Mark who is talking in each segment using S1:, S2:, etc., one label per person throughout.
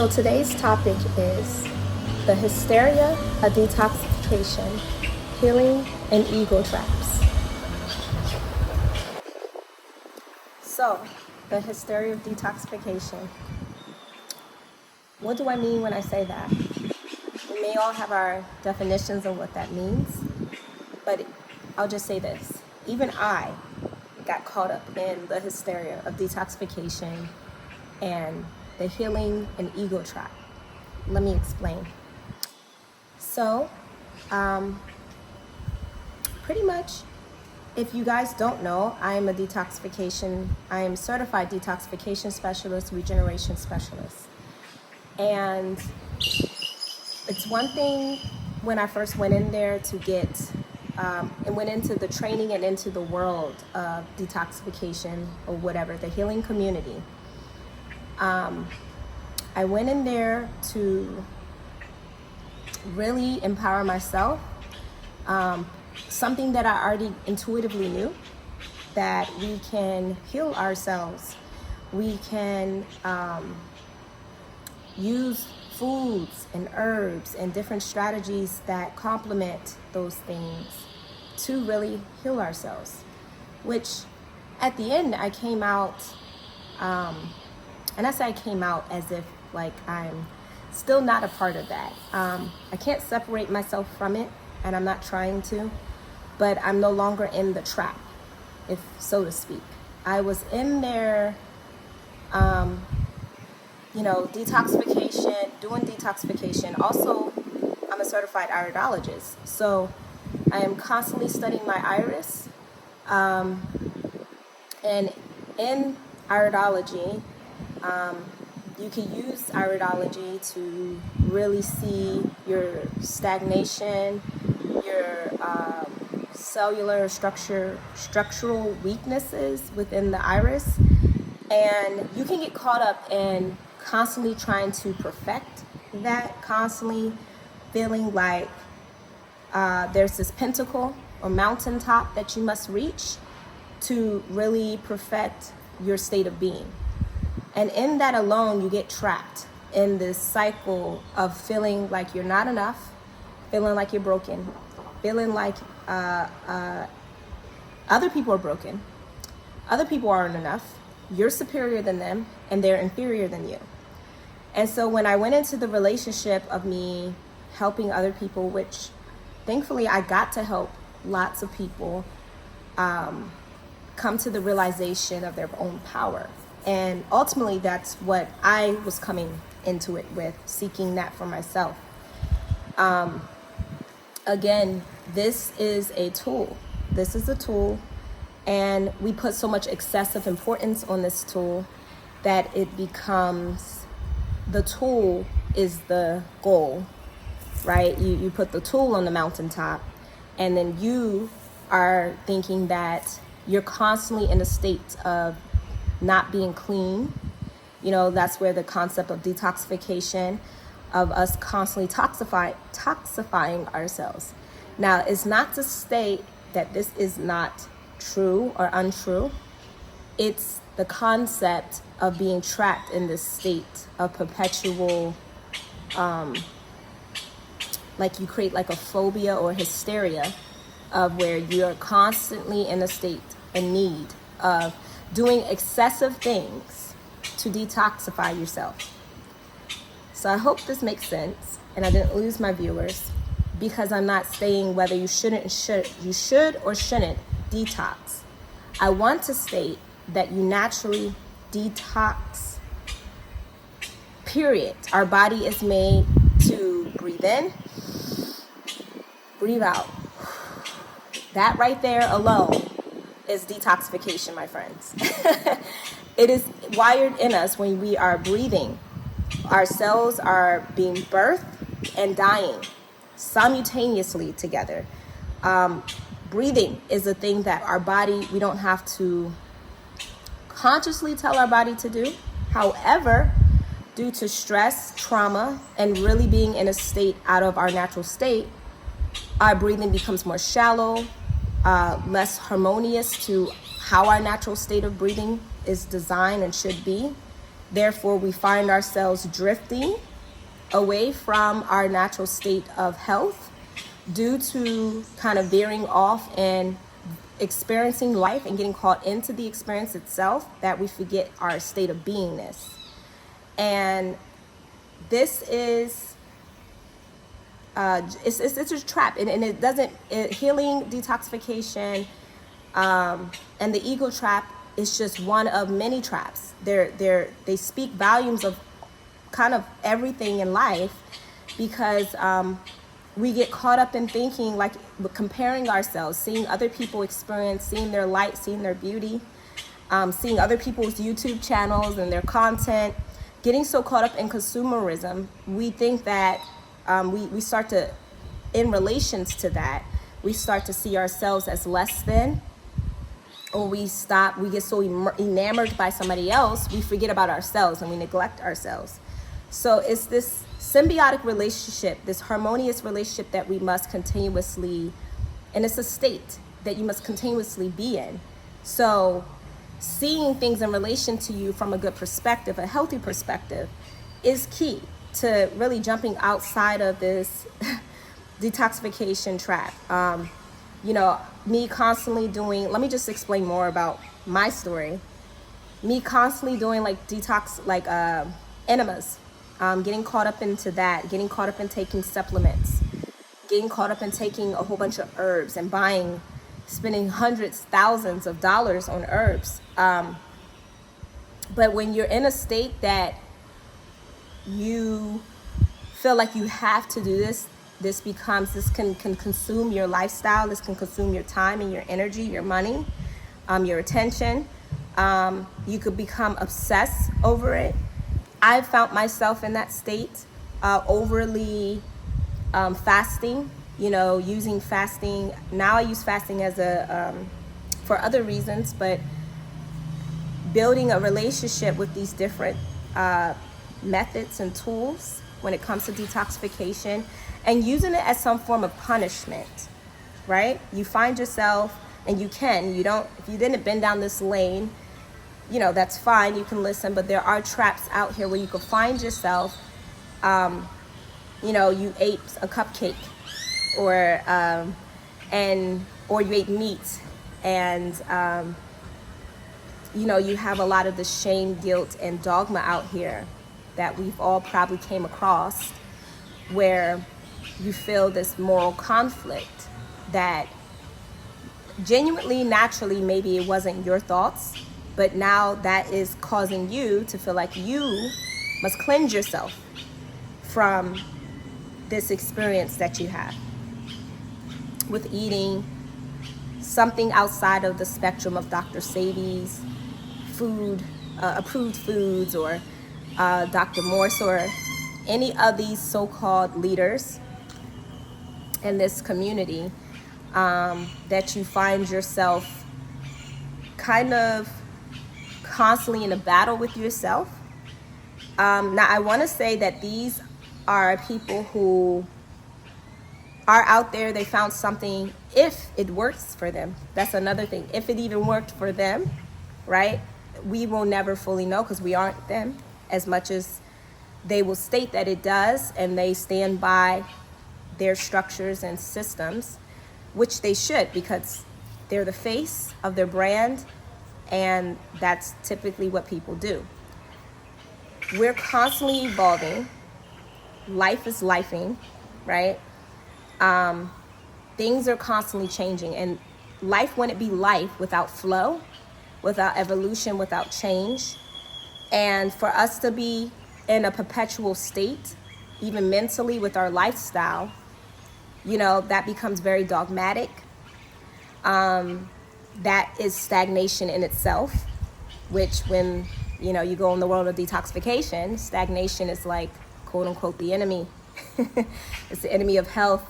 S1: So today's topic is the hysteria of detoxification, healing, and ego traps. So, the hysteria of detoxification. What do I mean when I say that? We may all have our definitions of what that means, but I'll just say this. Even I got caught up in the hysteria of detoxification and the healing and ego trap. Let me explain. So, pretty much, if you guys don't know, I am certified detoxification specialist, regeneration specialist. And it's one thing when I first went in there to get, and went into the training and into the world of detoxification or whatever, the healing community. I went in there to really empower myself. Something that I already intuitively knew, that we can heal ourselves. We can use foods and herbs and different strategies that complement those things to really heal ourselves. Which at the end I came out, and I say I came out as if like I'm still not a part of that. I can't separate myself from it, and I'm not trying to, but I'm no longer in the trap, if so to speak. I was in there, detoxification, doing detoxification. Also, I'm a certified iridologist, so I am constantly studying my iris. And in iridology, you can use iridology to really see your stagnation, your cellular structural weaknesses within the iris. And you can get caught up in constantly trying to perfect that, constantly feeling like there's this pinnacle or mountaintop that you must reach to really perfect your state of being. And in that alone, you get trapped in this cycle of feeling like you're not enough, feeling like you're broken, feeling like other people are broken, other people aren't enough, you're superior than them, and they're inferior than you. And so when I went into the relationship of me helping other people, which thankfully I got to help lots of people come to the realization of their own power. And ultimately, that's what I was coming into it with, seeking that for myself. Again, this is a tool. This is a tool, and we put so much excessive importance on this tool that it becomes, the tool is the goal, right? You put the tool on the mountaintop, and then you are thinking that you're constantly in a state of not being clean. That's where the concept of detoxification, of us constantly toxifying ourselves. Now, it's not to state that this is not true or untrue. It's the concept of being trapped in this state of perpetual, like you create like a phobia or hysteria of where you're constantly in a state, in need of doing excessive things to detoxify yourself. So I hope this makes sense and I didn't lose my viewers, because I'm not saying whether you should or shouldn't detox. I want to state that you naturally detox, period. Our body is made to breathe in, breathe out. That right there alone is detoxification, my friends. It is wired in us when we are breathing. Our cells are being birthed and dying simultaneously together. Breathing is a thing that our body, we don't have to consciously tell our body to do. However, due to stress, trauma, and really being in a state out of our natural state, our breathing becomes more shallow, less harmonious to how our natural state of breathing is designed and should be. Therefore, we find ourselves drifting away from our natural state of health due to kind of veering off and experiencing life and getting caught into the experience itself, that we forget our state of beingness. And this is it's a trap, and it doesn't healing, detoxification, and the ego trap is just one of many traps. They speak volumes of kind of everything in life, because we get caught up in thinking, like, comparing ourselves, seeing other people experience, seeing their light, seeing their beauty, seeing other people's YouTube channels and their content, getting so caught up in consumerism. We think that we start to, in relations to that, we start to see ourselves as less than, or we get so enamored by somebody else, we forget about ourselves and we neglect ourselves. So it's this symbiotic relationship, this harmonious relationship that we must continuously, and it's a state that you must continuously be in. So seeing things in relation to you from a good perspective, a healthy perspective, is key to really jumping outside of this detoxification trap. Me constantly doing, let me just explain more about my story. Me constantly doing like detox, like enemas, getting caught up into that, getting caught up in taking supplements, getting caught up in taking a whole bunch of herbs and spending hundreds, thousands of dollars on herbs. But when you're in a state that you feel like you have to do this can consume your lifestyle, this can consume your time and your energy, your money, your attention. You could become obsessed over it. I've found myself in that state, overly fasting, using fasting. Now I use fasting as for other reasons, but building a relationship with these different methods and tools when it comes to detoxification, and using it as some form of punishment, right? You find yourself, and if you didn't bend down this lane, that's fine, you can listen, but there are traps out here where you could find yourself, you ate a cupcake, or you ate meat, and you have a lot of the shame, guilt, and dogma out here that we've all probably came across, where you feel this moral conflict that genuinely, naturally, maybe it wasn't your thoughts, but now that is causing you to feel like you must cleanse yourself from this experience that you have with eating something outside of the spectrum of Dr. Sebi's approved foods, or Dr. Morse, or any of these so-called leaders in this community, that you find yourself kind of constantly in a battle with yourself. Now, I want to say that these are people who are out there. They found something, if it works for them. That's another thing. If it even worked for them, right? We will never fully know, because we aren't them, as much as they will state that it does, and they stand by their structures and systems, which they should, because they're the face of their brand, and that's typically what people do. We're constantly evolving. Life is lifing, right? Things are constantly changing, and life wouldn't be life without flow, without evolution, without change. And for us to be in a perpetual state, even mentally with our lifestyle, that becomes very dogmatic. That is stagnation in itself, which when, you go in the world of detoxification, stagnation is like, quote unquote, the enemy. It's the enemy of health.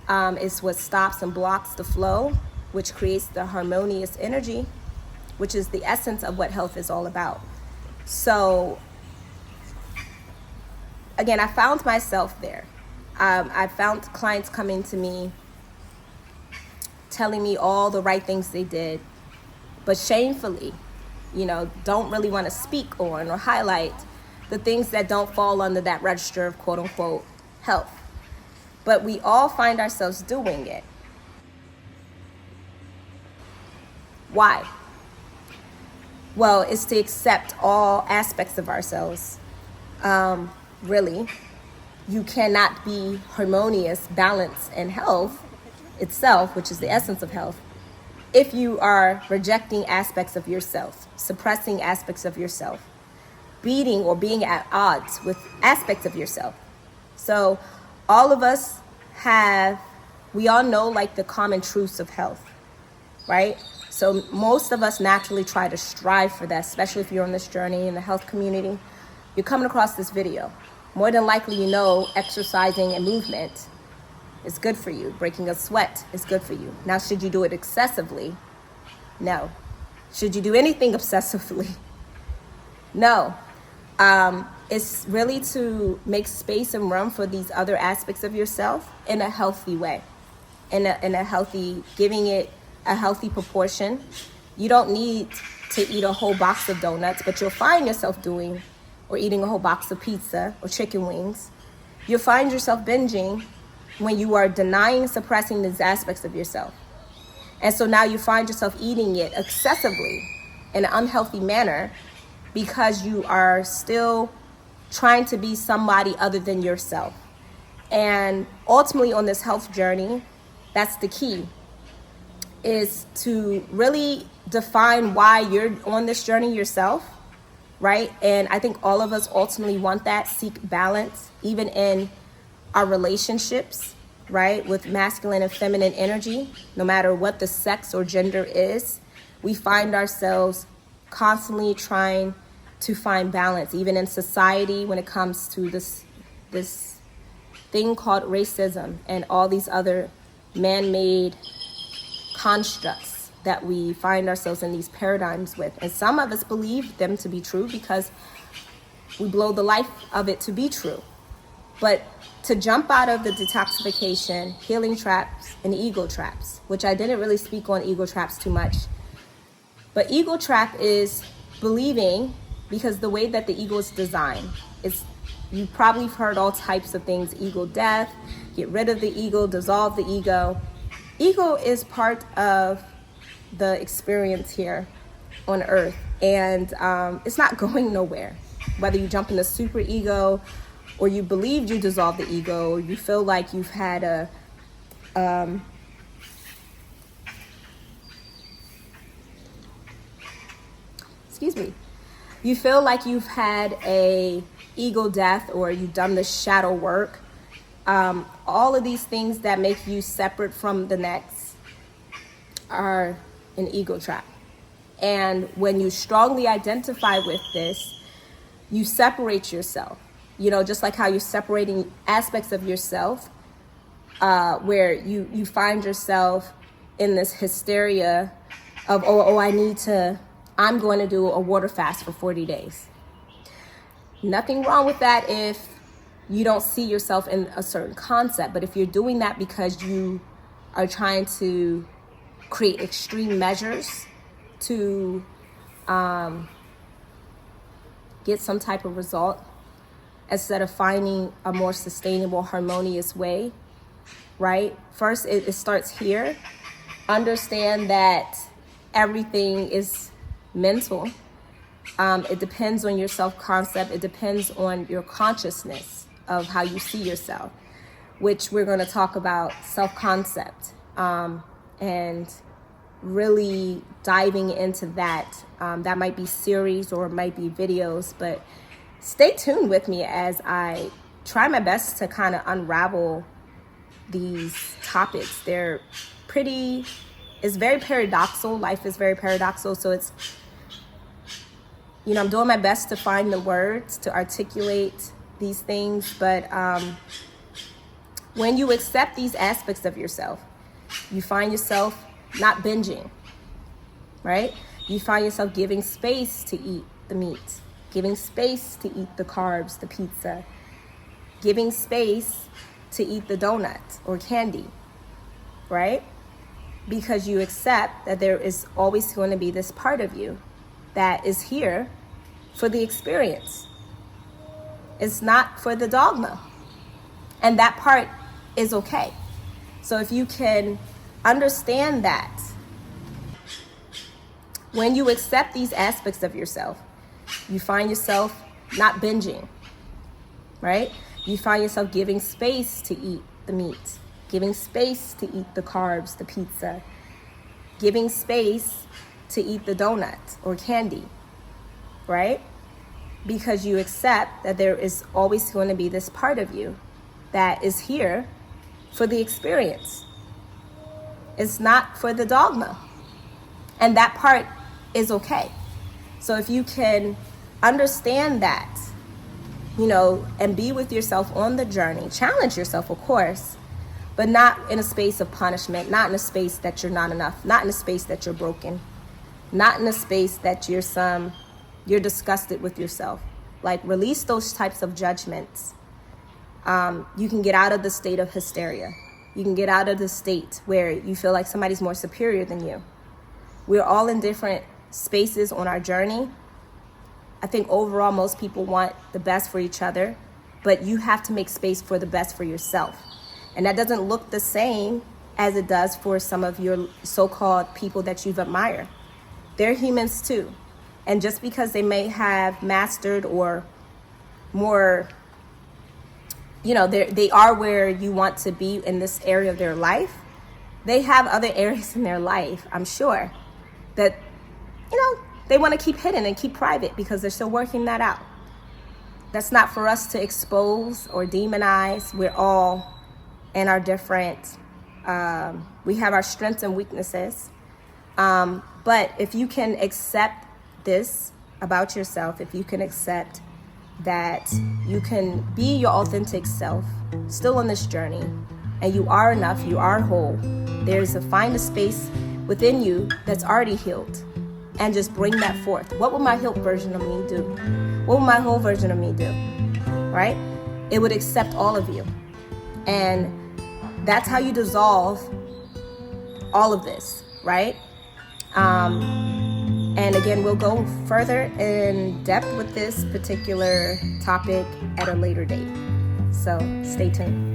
S1: It's what stops and blocks the flow, which creates the harmonious energy, which is the essence of what health is all about. So again, I found myself there. I found clients coming to me, telling me all the right things they did, but shamefully, don't really want to speak on or highlight the things that don't fall under that register of quote unquote health. But we all find ourselves doing it. Why? Well, it's to accept all aspects of ourselves. Really, you cannot be harmonious, balance, and health itself, which is the essence of health, if you are rejecting aspects of yourself, suppressing aspects of yourself, beating or being at odds with aspects of yourself. So all of us we all know like the common truths of health, right? So most of us naturally try to strive for that, especially if you're on this journey in the health community. You're coming across this video. More than likely, exercising and movement is good for you. Breaking a sweat is good for you. Now, should you do it excessively? No. Should you do anything obsessively? No. It's really to make space and room for these other aspects of yourself in a healthy way, in a healthy, giving it a healthy proportion. You don't need to eat a whole box of donuts, but you'll find yourself doing or eating a whole box of pizza or chicken wings. You'll find yourself binging when you are denying, suppressing these aspects of yourself. And so now you find yourself eating it excessively in an unhealthy manner because you are still trying to be somebody other than yourself. And ultimately on this health journey, that's the key, is to really define why you're on this journey yourself, right? And I think all of us ultimately want that, seek balance, even in our relationships, right? With masculine and feminine energy, no matter what the sex or gender is, we find ourselves constantly trying to find balance, even in society when it comes to this thing called racism and all these other man-made constructs that we find ourselves in these paradigms with. And some of us believe them to be true because we blow the life of it to be true. But to jump out of the detoxification, healing traps, and ego traps, which I didn't really speak on ego traps too much. But ego trap is believing, because the way that the ego is designed is, you probably have heard all types of things, ego death, get rid of the ego, dissolve the ego. Ego is part of the experience here on earth, and it's not going nowhere. Whether you jump into super ego, or you believed you dissolved the ego, or you feel like you've had you feel like you've had a ego death, or you've done the shadow work. All of these things that make you separate from the next are an ego trap. And when you strongly identify with this, you separate yourself. Just like how you're separating aspects of yourself, where you find yourself in this hysteria of, I'm going to do a water fast for 40 days. Nothing wrong with that if you don't see yourself in a certain concept. But if you're doing that because you are trying to create extreme measures to get some type of result, instead of finding a more sustainable, harmonious way, right? First, it starts here. Understand that everything is mental. It depends on your self-concept. It depends on your consciousness of how you see yourself, which we're going to talk about self-concept, and really diving into that. That might be series or it might be videos, but stay tuned with me as I try my best to kind of unravel these topics. It's very paradoxical. Life is very paradoxical. So it's, I'm doing my best to find the words to articulate these things. But when you accept these aspects of yourself, you find yourself not binging, right? You find yourself giving space to eat the meat, giving space to eat the carbs, the pizza, giving space to eat the donut or candy, right? Because you accept that there is always going to be this part of you that is here for the experience. It's not for the dogma. And that part is okay. So if you can understand that, when you accept these aspects of yourself, you find yourself not binging, right? You find yourself giving space to eat the meat, giving space to eat the carbs, the pizza, giving space to eat the donut or candy, right? Because you accept that there is always going to be this part of you that is here for the experience. It's not for the dogma. And that part is okay. So if you can understand that, and be with yourself on the journey, challenge yourself, of course, but not in a space of punishment, not in a space that you're not enough, not in a space that you're broken, not in a space that you're disgusted with yourself. Like, release those types of judgments. You can get out of the state of hysteria. You can get out of the state where you feel like somebody's more superior than you. We're all in different spaces on our journey. I think overall most people want the best for each other, but you have to make space for the best for yourself. And that doesn't look the same as it does for some of your so-called people that you've admired. They're humans too. And just because they may have mastered or more, they are where you want to be in this area of their life, they have other areas in their life, I'm sure, that, they want to keep hidden and keep private because they're still working that out. That's not for us to expose or demonize. We're all in our different, we have our strengths and weaknesses. But if you can accept this about yourself, if you can accept that you can be your authentic self, still on this journey, and you are enough, you are whole, find a space within you that's already healed, and just bring that forth. What would my healed version of me do? What would my whole version of me do? Right? It would accept all of you. And that's how you dissolve all of this, right? And again, we'll go further in depth with this particular topic at a later date. So stay tuned.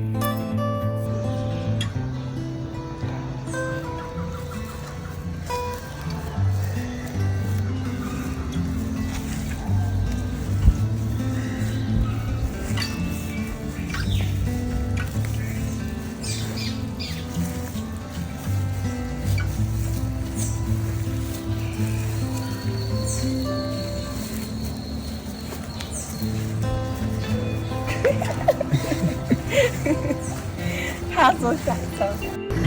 S1: How's that?